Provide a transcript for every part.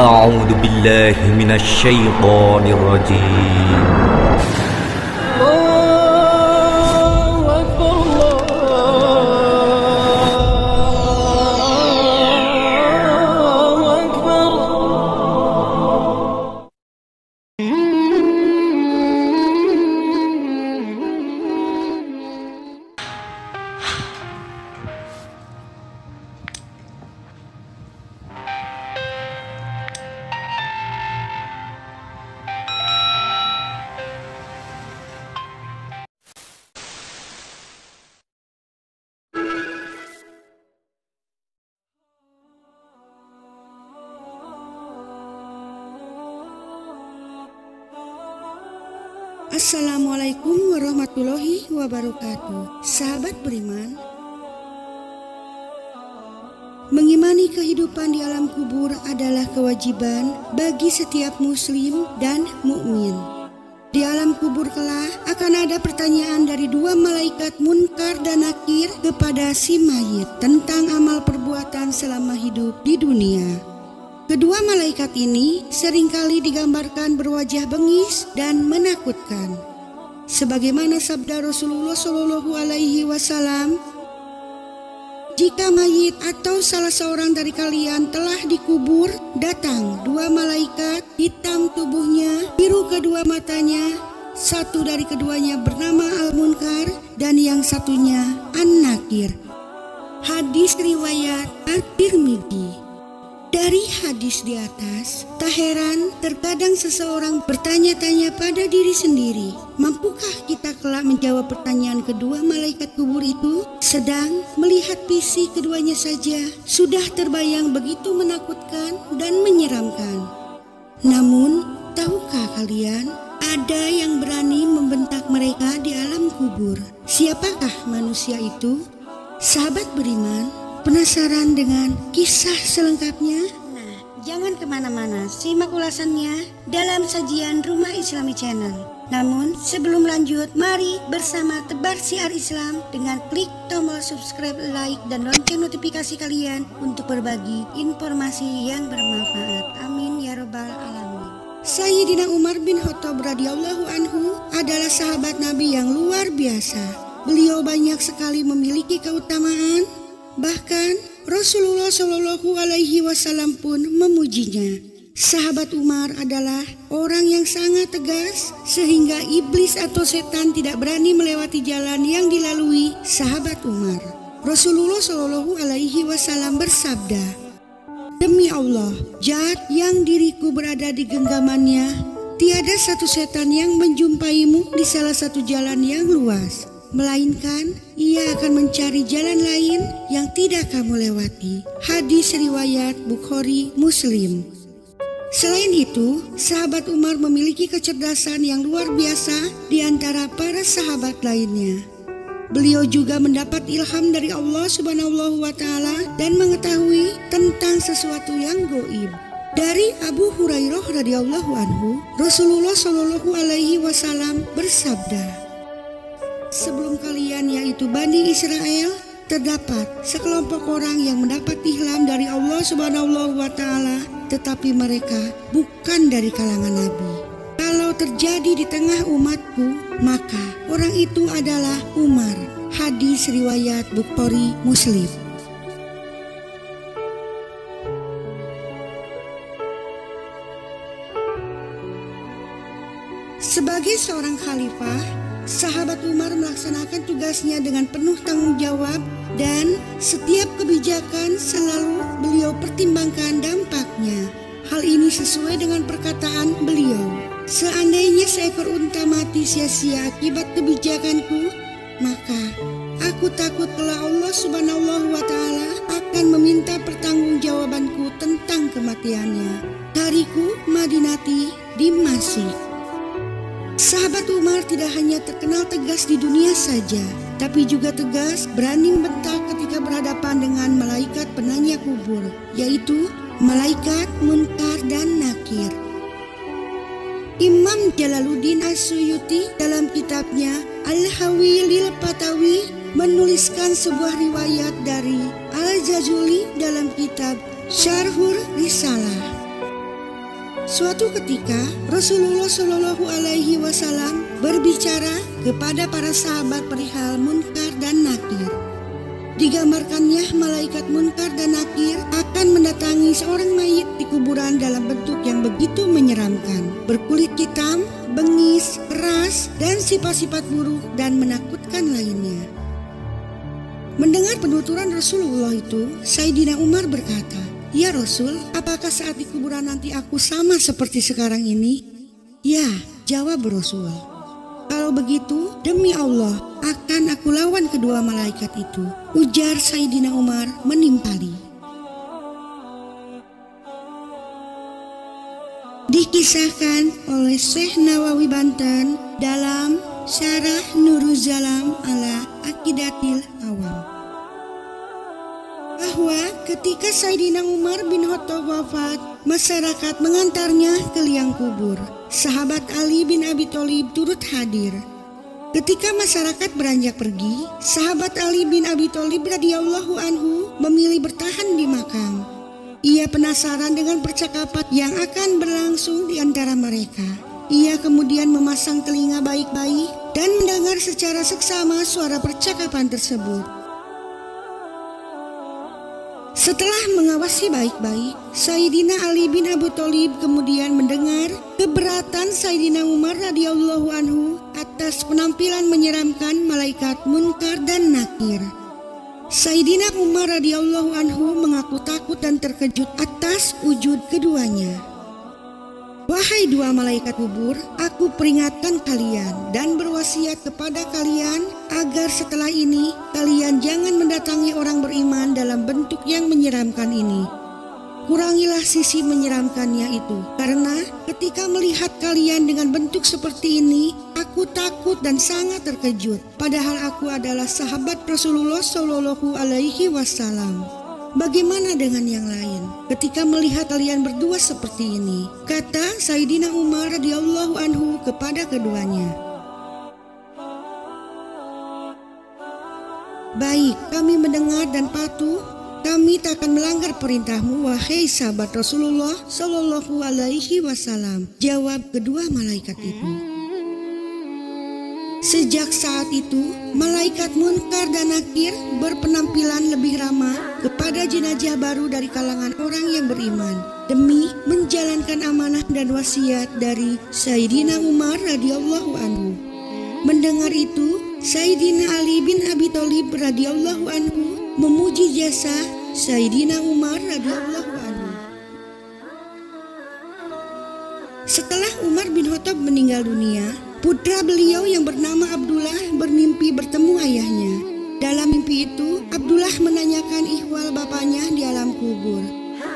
أعوذ بالله من الشيطان الرجيم. Assalamualaikum warahmatullahi wabarakatuh. Sahabat beriman, mengimani kehidupan di alam kubur adalah kewajiban bagi setiap muslim dan mukmin. Di alam kubur kelak akan ada pertanyaan dari dua malaikat Munkar dan Nakir kepada si mayit tentang amal perbuatan selama hidup di dunia. Kedua malaikat ini seringkali digambarkan berwajah bengis dan menakutkan. Sebagaimana sabda Rasulullah Shallallahu Alaihi Wasallam, jika mayit atau salah seorang dari kalian telah dikubur, datang dua malaikat, hitam tubuhnya, biru kedua matanya, satu dari keduanya bernama Al-Munkar dan yang satunya An-Nakir. Hadis riwayat At-Tirmidzi. Dari hadis di atas, tak heran terkadang seseorang bertanya-tanya pada diri sendiri, mampukah kita kelak menjawab pertanyaan kedua malaikat kubur itu? Sedang melihat fisik keduanya saja sudah terbayang begitu menakutkan dan menyeramkan. Namun, tahukah kalian, ada yang berani membentak mereka di alam kubur. Siapakah manusia itu? Sahabat beriman, penasaran dengan kisah selengkapnya? Nah, jangan kemana-mana, simak ulasannya dalam sajian Rumah Islami Channel. Namun, sebelum lanjut, mari bersama tebar siar Islam dengan klik tombol subscribe, like, dan lonceng notifikasi kalian untuk berbagi informasi yang bermanfaat. Amin ya robbal alamin. Sayyidina Umar bin Khattab radhiyallahu anhu adalah sahabat Nabi yang luar biasa. Beliau banyak sekali memiliki keutamaan. Bahkan Rasulullah Shallallahu Alaihi Wasallam pun memujinya. Sahabat Umar adalah orang yang sangat tegas sehingga iblis atau setan tidak berani melewati jalan yang dilalui sahabat Umar. Rasulullah Shallallahu Alaihi Wasallam bersabda, "Demi Allah, zat yang diriku berada di genggamannya, tiada satu setan yang menjumpaimu di salah satu jalan yang luas, melainkan ia akan mencari jalan lain yang tidak kamu lewati." Hadis riwayat Bukhari Muslim. Selain itu, sahabat Umar memiliki kecerdasan yang luar biasa di antara para sahabat lainnya. Beliau juga mendapat ilham dari Allah Subhanahu wa Ta'ala dan mengetahui tentang sesuatu yang gaib. Dari Abu Hurairah radhiyallahu anhu, Rasulullah Shallallahu Alaihi Wasallam bersabda, "Sebelum kalian, yaitu Bani Israel, terdapat sekelompok orang yang mendapat ilham dari Allah Subhanahu wa Ta'ala, tetapi mereka bukan dari kalangan Nabi. Kalau terjadi di tengah umatku, maka orang itu adalah Umar." Hadis riwayat Bukhari Muslim. Sebagai seorang khalifah, sahabat Umar melaksanakan tugasnya dengan penuh tanggung jawab dan setiap kebijakan selalu beliau pertimbangkan dampaknya. Hal ini sesuai dengan perkataan beliau, "Seandainya seekor unta mati sia-sia akibat kebijakanku, maka aku takut kalau Allah Subhanahu wa Ta'ala akan meminta pertanggungjawabanku tentang kematiannya." Dariku Madinati Dimashq. Sahabat Umar tidak hanya terkenal tegas di dunia saja, tapi juga tegas berani membentak ketika berhadapan dengan malaikat penanya kubur, yaitu malaikat Munkar dan Nakir. Imam Jalaluddin As-Suyuti dalam kitabnya Al-Hawi lil Fatawi menuliskan sebuah riwayat dari Al-Jazuli dalam kitab Syarhur Risalah. Suatu ketika Rasulullah Shallallahu Alaihi Wasallam berbicara kepada para sahabat perihal munkar dan nakir. Digambarkannya malaikat munkar dan nakir akan mendatangi seorang mayit di kuburan dalam bentuk yang begitu menyeramkan, berkulit hitam, bengis, keras, dan sifat-sifat buruk dan menakutkan lainnya. Mendengar penuturan Rasulullah itu, Sayyidina Umar berkata, "Ya Rasul, apakah saat di kuburan nanti aku sama seperti sekarang ini?" "Ya," jawab Rasul. "Kalau begitu, demi Allah, akan aku lawan kedua malaikat itu," ujar Sayyidina Umar menimpali. Dikisahkan oleh Syekh Nawawi Banten dalam Syarah Nuruzzalam ala Aqidatil Awam, bahwa ketika Sayyidina Umar bin Khattab wafat, masyarakat mengantarnya ke liang kubur. Sahabat Ali bin Abi Thalib turut hadir. Ketika masyarakat beranjak pergi, sahabat Ali bin Abi Thalib radhiyallahu anhu memilih bertahan di makam. Ia penasaran dengan percakapan yang akan berlangsung di antara mereka. Ia kemudian memasang telinga baik-baik dan mendengar secara seksama suara percakapan tersebut. Setelah mengawasi baik-baik, Sayyidina Ali bin Abi Thalib kemudian mendengar keberatan Sayyidina Umar radhiyallahu anhu atas penampilan menyeramkan malaikat munkar dan nakir. Sayyidina Umar radhiyallahu anhu mengaku takut dan terkejut atas wujud keduanya. "Wahai dua malaikat kubur, aku peringatkan kalian dan berwasiat kepada kalian agar setelah ini kalian jangan mendatangi orang beriman dalam bentuk yang menyeramkan ini. Kurangilah sisi menyeramkannya itu, karena ketika melihat kalian dengan bentuk seperti ini, aku takut dan sangat terkejut. Padahal aku adalah sahabat Rasulullah Shallallahu Alaihi Wasallam. Bagaimana dengan yang lain ketika melihat kalian berdua seperti ini?" kata Sayyidina Umar radhiyallahu anhu kepada keduanya. "Baik, kami mendengar dan patuh. Kami tak akan melanggar perintahmu, wahai sahabat Rasulullah Shallallahu Alaihi Wasallam," jawab kedua malaikat itu. Sejak saat itu, malaikat munkar dan nakir berpenampilan lebih ramah kepada jenazah baru dari kalangan orang yang beriman, demi menjalankan amanah dan wasiat dari Sayyidina Umar radhiyallahu anhu. Mendengar itu, Sayyidina Ali bin Abi Thalib radhiyallahu anhu memuji jasa Sayyidina Umar radhiyallahu anhu. Setelah Umar bin Khattab meninggal dunia, putra beliau yang bernama Abdullah bermimpi bertemu ayahnya. Dalam mimpi itu, Abdullah menanyakan ihwal bapaknya di alam kubur.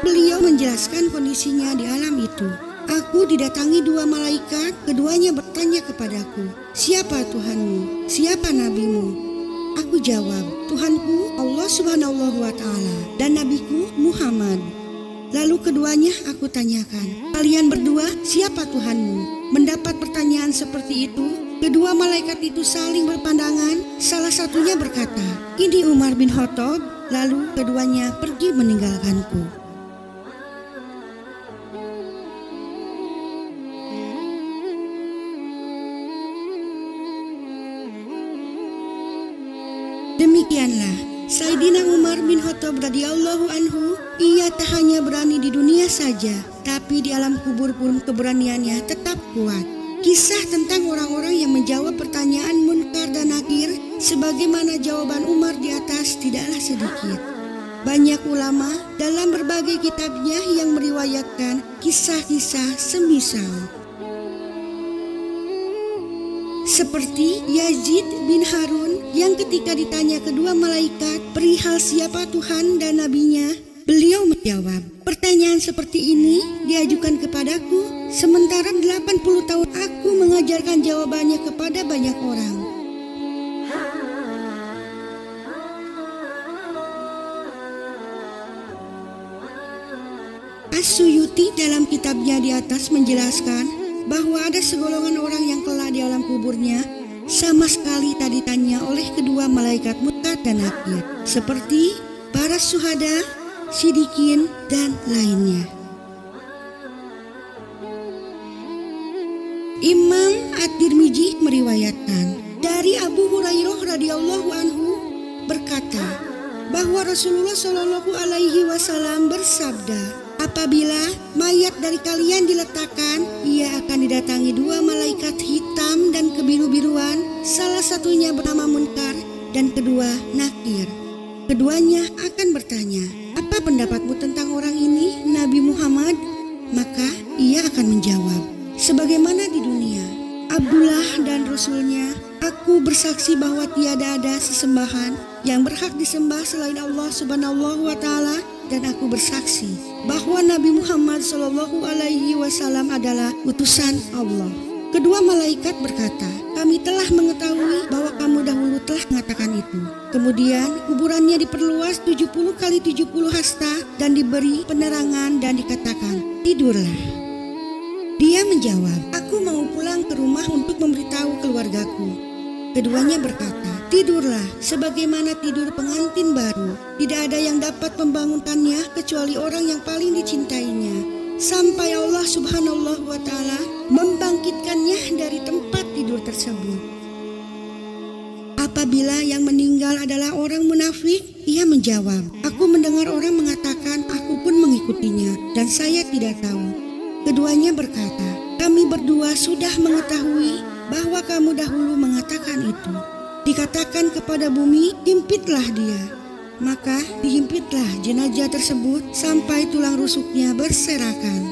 Beliau menjelaskan kondisinya di alam itu. "Aku didatangi dua malaikat, keduanya bertanya kepadaku, 'Siapa Tuhanmu? Siapa nabimu?' Aku jawab, 'Tuhanku Allah Subhanahu wa Ta'ala dan nabiku Muhammad.' Lalu keduanya aku tanyakan, 'Kalian berdua siapa Tuhanmu?' Mendapat pertanyaan seperti itu, kedua malaikat itu saling berpandangan. Salah satunya berkata, 'Ini Umar bin Khattab.' Lalu keduanya pergi meninggalkanku. Demikianlah Sayyidina Umar bin Khattab radhiyallahu anhu. Ia tak hanya berani di dunia saja, tapi di alam kubur pun keberaniannya tetap kuat. Kisah tentang orang-orang yang menjawab pertanyaan munkar dan nakir sebagaimana jawaban Umar di atas tidaklah sedikit. Banyak ulama dalam berbagai kitabnya yang meriwayatkan kisah-kisah semisal. Seperti Yazid bin Harun yang ketika ditanya kedua malaikat perihal siapa Tuhan dan nabinya, beliau menjawab, "Pertanyaan seperti ini diajukan kepadaku, sementara 80 tahun aku mengajarkan jawabannya kepada banyak orang." As-Suyuti dalam kitabnya di atas menjelaskan bahwa ada segolongan orang yang kelak di alam kuburnya sama sekali tak ditanya oleh kedua malaikat munkar dan nakir, seperti para syuhada, siddiqin, dan lainnya. Imam At-Tirmidzi meriwayatkan dari Abu Hurairah radhiyallahu anhu berkata bahwa Rasulullah Shallallahu alaihi wasallam bersabda, apabila mayat dari kalian diletakkan, ia akan didatangi dua malaikat hitam dan kebiru-biruan, salah satunya bernama Munkar dan kedua Nakir. Keduanya akan bertanya, apa pendapatmu tentang orang ini, Nabi Muhammad? Maka ia akan menjawab, sebagaimana di dunia, Abdullah dan Rasulnya, aku bersaksi bahwa tiada ada sesembahan yang berhak disembah selain Allah Subhanahu wa Ta'ala, dan aku bersaksi bahwa Nabi Muhammad Shallallahu Alaihi Wasallam adalah utusan Allah. Kedua malaikat berkata, kami telah mengetahui bahwa kamu dahulu telah mengatakan itu. Kemudian kuburannya diperluas 70 kali 70 hasta dan diberi penerangan dan dikatakan, tidurlah. Dia menjawab, aku mau pulang ke rumah untuk memberitahu keluargaku. Keduanya berkata, tidurlah sebagaimana tidur pengantin baru. Tidak ada yang dapat membangunkannya kecuali orang yang paling dicintainya, sampai Allah Subhanahu wa Ta'ala membangkitkannya dari tempat tidur tersebut. Apabila yang meninggal adalah orang munafik, ia menjawab, aku mendengar orang mengatakan, aku pun mengikutinya dan saya tidak tahu. Keduanya berkata, kami berdua sudah mengetahui bahwa kamu dahulu mengatakan itu. Dikatakan kepada bumi, himpitlah dia. Maka dihimpitlah jenazah tersebut sampai tulang rusuknya berserakan.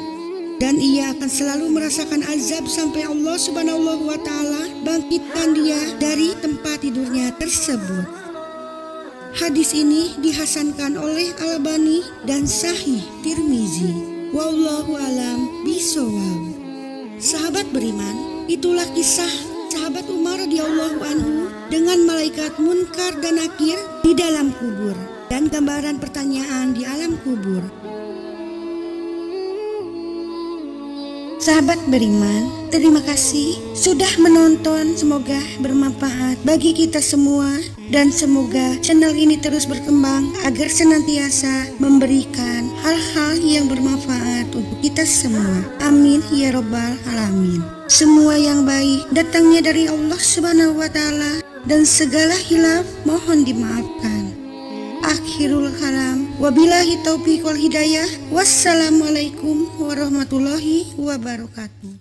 Dan ia akan selalu merasakan azab sampai Allah Subhanahu wa Ta'ala bangkitkan dia dari tempat tidurnya tersebut. Hadis ini dihasankan oleh Al-Albani dan Sahih Tirmizi. Wallahu alam bishawab. Sahabat beriman, itulah kisah sahabat Umar radhiyallahu anhu dengan malaikat Munkar dan Nakir di dalam kubur dan gambaran pertanyaan di alam kubur. Sahabat beriman, terima kasih sudah menonton. Semoga bermanfaat bagi kita semua dan semoga channel ini terus berkembang agar senantiasa memberikan hal-hal yang bermanfaat untuk kita semua. Amin ya robbal alamin. Semua yang baik datangnya dari Allah Subhanahu wa Ta'ala dan segala hilaf mohon dimaafkan. Akhirul kalam, wabillahi taufiq wal hidayah. Wassalamualaikum warahmatullahi wabarakatuh.